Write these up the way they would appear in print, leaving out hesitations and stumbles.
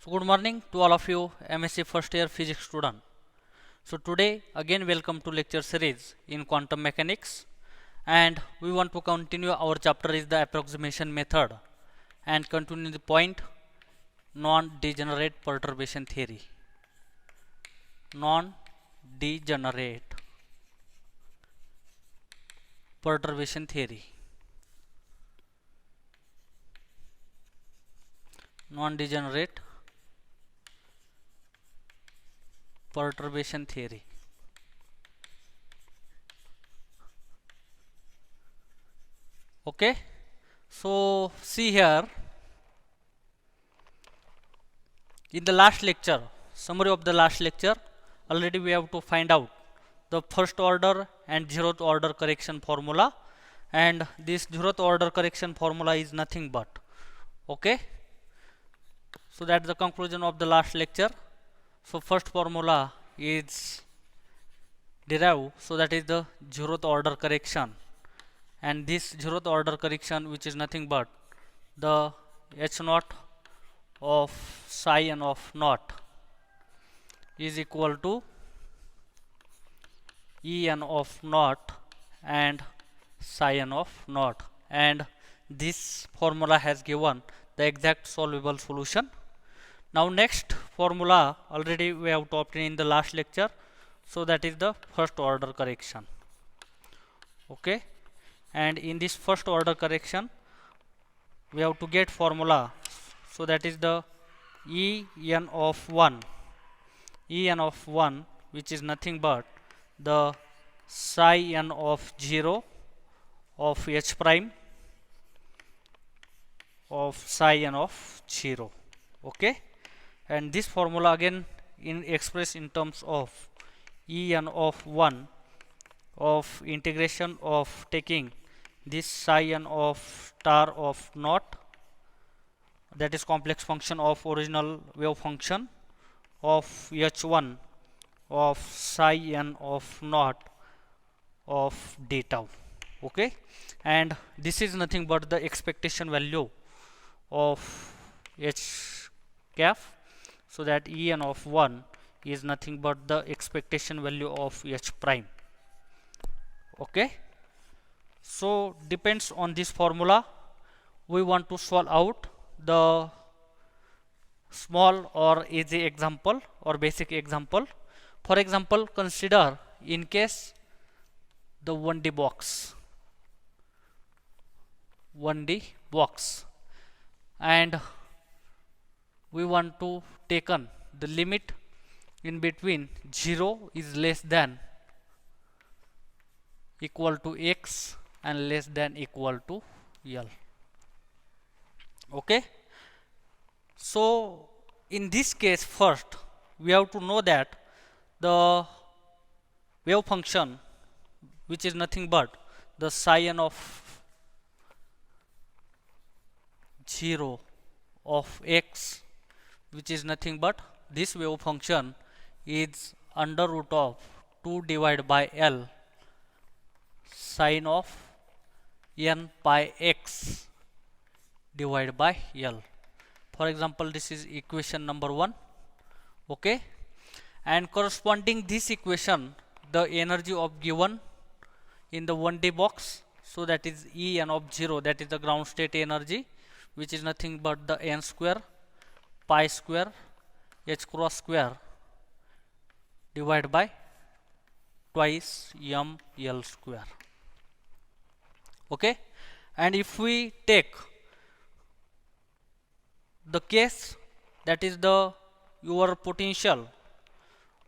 So good morning to all of you MSc first year physics student. So today again welcome to lecture series in quantum mechanics, and we want to continue our chapter is the approximation method and continue the point non-degenerate perturbation theory. Non-degenerate perturbation theory. Non-degenerate perturbation theory. Okay, so see here in the last lecture, summary of the last lecture, already we have to find out the first order and zeroth order correction formula, and this zeroth order correction formula is nothing but, okay, so that's the conclusion of the last lecture. So first formula is derived, so that is the zeroth order correction, and this zeroth order correction which is nothing but the h naught of psi n of naught is equal to E n of naught and psi n of naught, and this formula has given the exact solvable solution. Now next formula already we have to obtain in the last lecture, so that is the first order correction, okay, and in this first order correction we have to get formula, so that is the E n of 1, E n of 1 which is nothing but the psi n of 0 of h prime of psi n of 0, okay, and this formula again in expressed in terms of E n of 1 of integration of taking this psi n of star of naught, that is complex function of original wave function of h1 of psi n of naught of d tau, okay, and this is nothing but the expectation value of h cap, so that E n of 1 is nothing but the expectation value of h prime, okay. So depends on this formula we want to solve out the small or easy example or basic example. For example, consider in case the 1D box, and we want to taken the limit in between 0 is less than equal to x and less than equal to L, okay. So in this case first we have to know that the wave function which is nothing but the psi n of 0 of x, which is nothing but this wave function is under root of 2 divided by L sine of n pi x divided by L. For example, this is equation number 1, okay, and corresponding this equation the energy of given in the 1D box, so that is E n of 0, that is the ground state energy, which is nothing but the n square pi square h cross square divided by twice m L square, okay, and if we take the case that is the your potential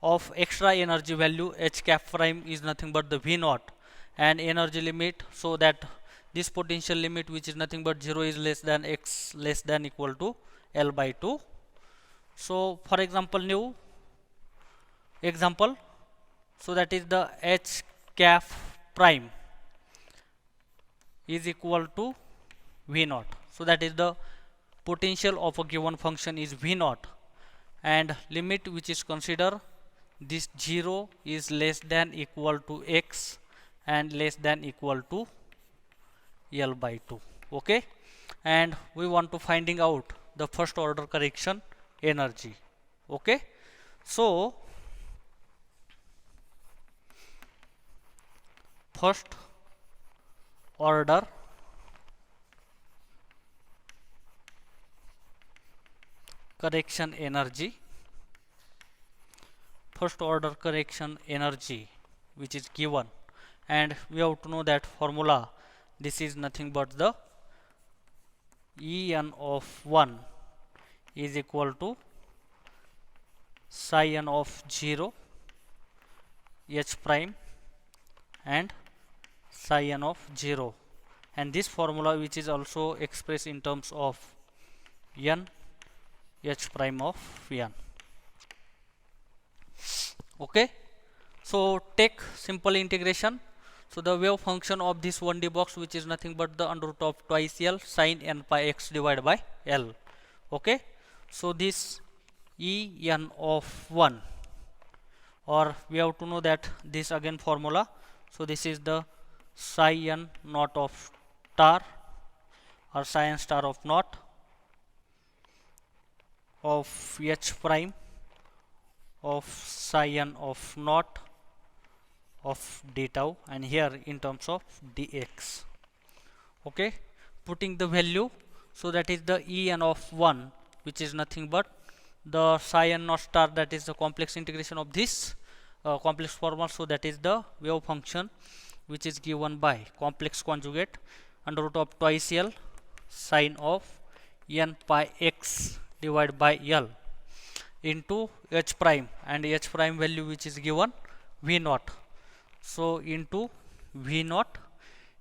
of extra energy value h cap prime is nothing but the v naught and energy limit, so that this potential limit which is nothing but 0 is less than x less than equal to L by 2. So for example, new example, so that is the h cap prime is equal to v naught, so that is the potential of a given function is v naught, and limit which is consider this 0 is less than equal to x and less than equal to L by 2, okay, and we want to finding out the first order correction energy. Okay, so first order correction energy, first order correction energy which is given, and we have to know that formula. This is nothing but the En of 1 is equal to psi n of 0 h prime and psi n of 0, and this formula which is also expressed in terms of n h prime of n. Okay, so take simple integration. So the wave function of this 1D box, which is nothing but the under root of twice L sin n pi x divided by L. Okay, so this E n of 1, or we have to know that this again formula. So this is the psi n naught of star or psi n star of naught of h prime of psi n of naught of d tau, and here in terms of dx. Okay, putting the value, so that is the E n of 1, which is nothing but the psi n naught star, that is the complex integration of this complex formula. So that is the wave function which is given by complex conjugate under root of twice L sin of n pi x divided by L into h prime, and h prime value which is given v naught. So into v naught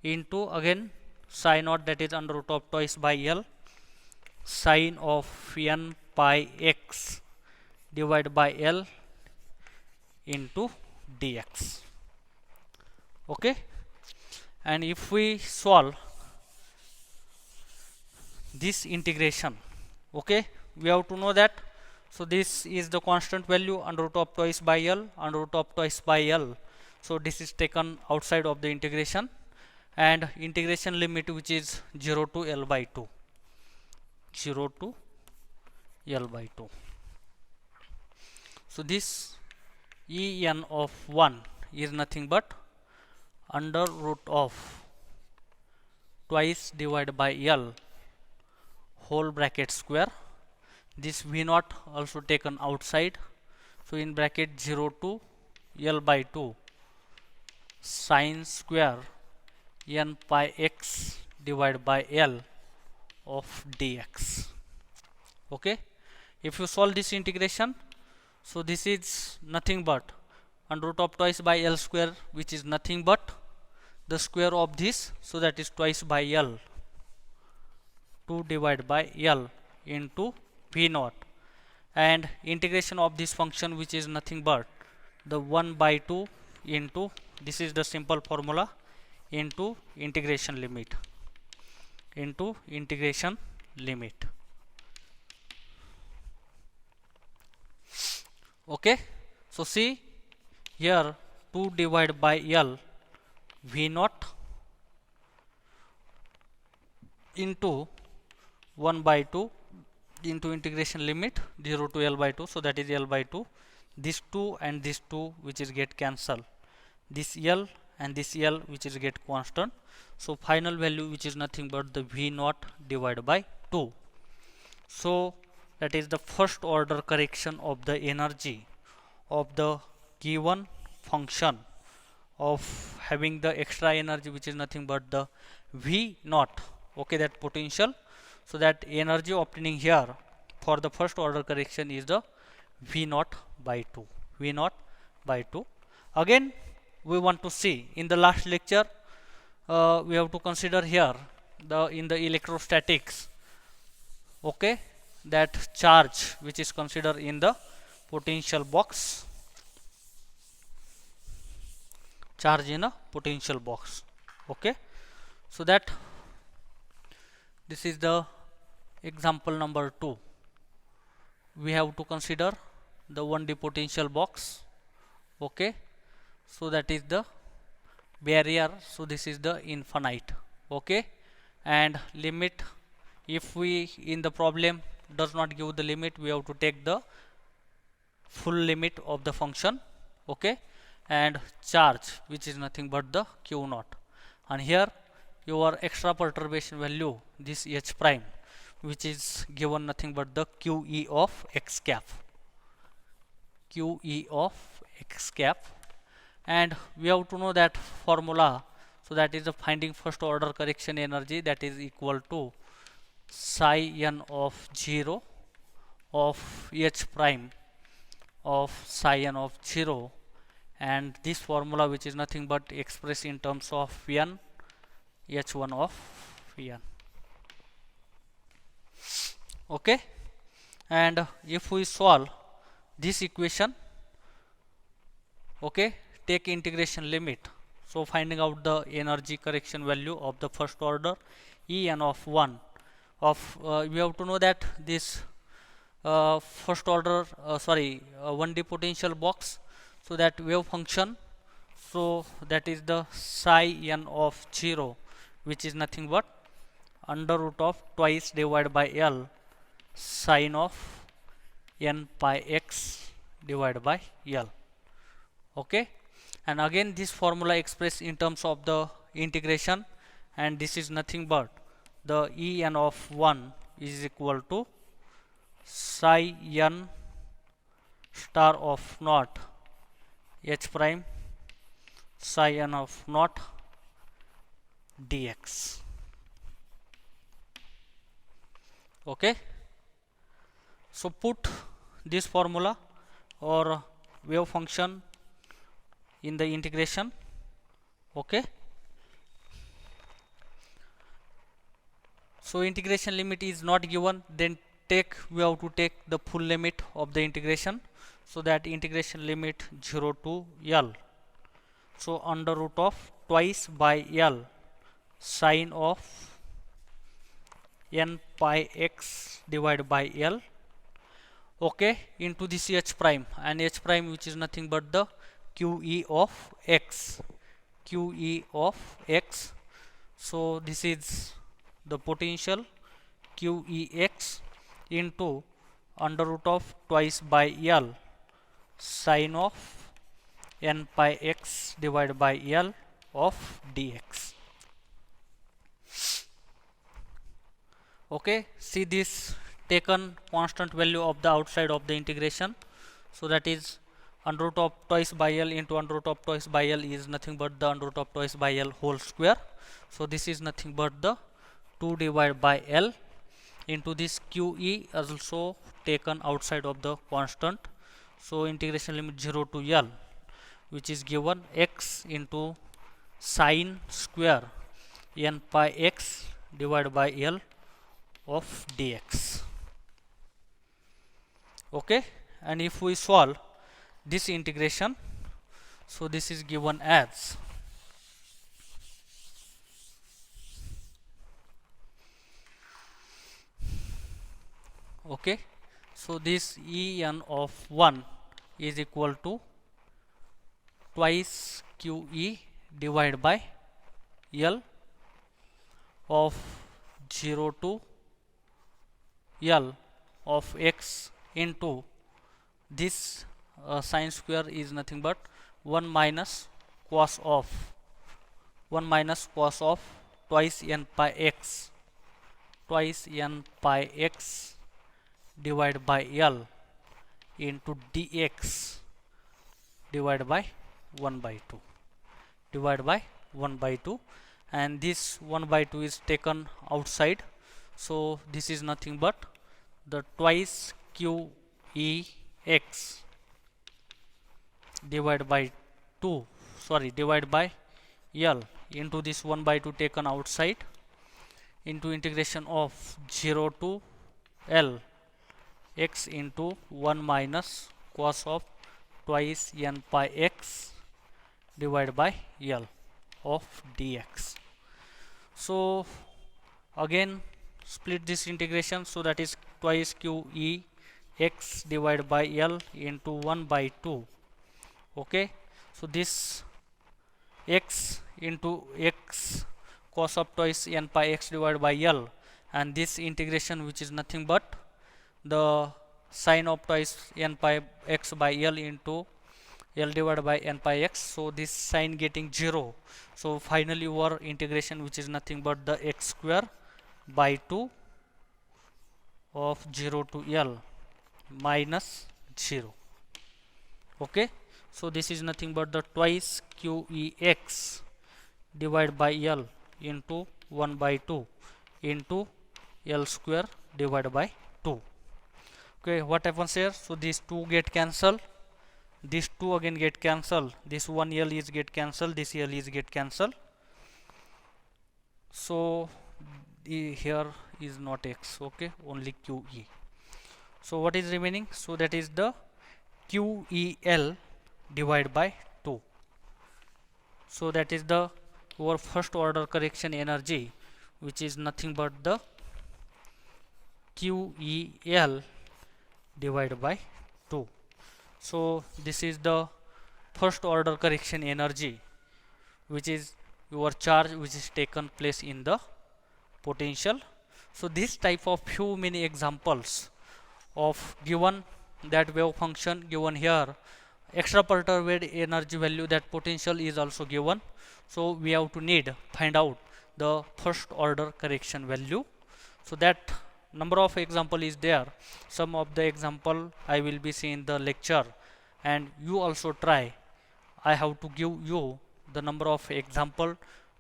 into again psi naught, that is under root of twice by L sin of n pi x divided by L into dx. Okay, and if we solve this integration, okay, we have to know that. So this is the constant value under root of twice by L, under root of twice by L. So this is taken outside of the integration, and integration limit which is 0 to L by 2, 0 to L by 2. So this E n of 1 is nothing but under root of twice divided by L whole bracket square. This v naught also taken outside, so in bracket 0 to L by 2 sin square n pi x divided by L of dx. Okay, if you solve this integration, so this is nothing but under root of twice by L square, which is nothing but the square of this, so that is twice by L 2 divided by L into v naught, and integration of this function which is nothing but the 1 by 2 into, this is the simple formula, into integration limit, into integration limit. Okay, so see here 2 divided by L v naught into 1 by 2 into integration limit 0 to L by 2, so that is L by 2. This 2 and this 2 which is get cancel, this L and this L which is get constant. So final value which is nothing but the v naught divided by 2. So that is the first order correction of the energy of the given function of having the extra energy which is nothing but the v naught. Okay, that potential. So that energy obtaining here for the first order correction is the v naught by 2, v naught by 2. Again we want to see in the last lecture, we have to consider here the in the electrostatics, okay, that charge which is considered in the potential box, charge in a potential box. Okay, so that this is the example number 2. We have to consider the 1D potential box. Okay, so that is the barrier, so this is the infinite. Okay, and limit, if we in the problem does not give the limit, we have to take the full limit of the function. Okay, and charge, which is nothing but the q naught, and here your extra perturbation value, this h prime, which is given nothing but the QE of x cap, QE of x cap. And we have to know that formula, so that is the finding first order correction energy, that is equal to psi n of 0 of h prime of psi n of 0, and this formula, which is nothing but expressed in terms of n h1 of n. Okay, and if we solve this equation, okay, take integration limit, so finding out the energy correction value of the first order En of 1 of we have to know that this first order 1D potential box, so that wave function, so that is the psi n of 0, which is nothing but under root of twice divided by L sine of n pi x divided by L. Okay, and again this formula expressed in terms of the integration, and this is nothing but the En of 1 is equal to psi n star of naught h prime psi n of naught dx. Okay, so put this formula or wave function in the integration. Okay, so integration limit is not given, then we have to take the full limit of the integration, so that integration limit 0 to L, so under root of twice by L sine of n pi x divided by L, okay, into this h prime, and h prime, which is nothing but the QE of x, QE of x, so this is the potential QEx into under root of twice by L sine of n pi x divided by L of dx. Okay, see this taken constant value of the outside of the integration, so that is under root of twice by L into under root of twice by L is nothing but the under root of twice by L whole square, so this is nothing but the 2 divided by L into this QE also taken outside of the constant, so integration limit 0 to L, which is given x into sine square n pi x divided by L of dx. Okay, and if we solve this integration, so this is given as okay, so this En of 1 is equal to twice QE divided by L of 0 to L of x into this sine square is nothing but 1 minus cos of twice n pi x divided by L into dx divided by 1 by 2 and this 1 by 2 is taken outside, so this is nothing but the twice q e x divided by L into this 1 by 2 taken outside into integration of 0 to L x into 1 minus cos of twice n pi x divided by L of dx. So again split this integration, so that is twice q e x divided by L into 1 by 2. Okay, so this x into x cos of twice n pi x divided by L, and this integration which is nothing but the sine of twice n pi x by L into L divided by n pi x. So this sign getting 0. So finally your integration, which is nothing but the x square by 2 of 0 to L minus 0. Okay, so this is nothing but the twice QEX divided by L into 1 by 2 into L square divided by 2. Okay, what happens here? So these two get cancelled, these two again get cancelled, this one L is get cancelled, this L is get cancelled. So here is not X, okay, only QE. So what is remaining? So that is the QEL divided by 2. So that is the our first order correction energy, which is nothing but the QEL divided by 2. So this is the first order correction energy, which is your charge which is taken place in the potential. So this type of few many examples of given that wave function given here, extra perturbed energy value, that potential is also given. So we have to find out the first order correction value. So that number of example is there. Some of the example I will be seeing the lecture, and you also try. I have to give you the number of example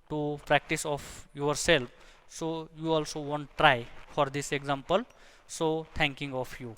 to practice of yourself. So you also want try for this example. So thanking of you.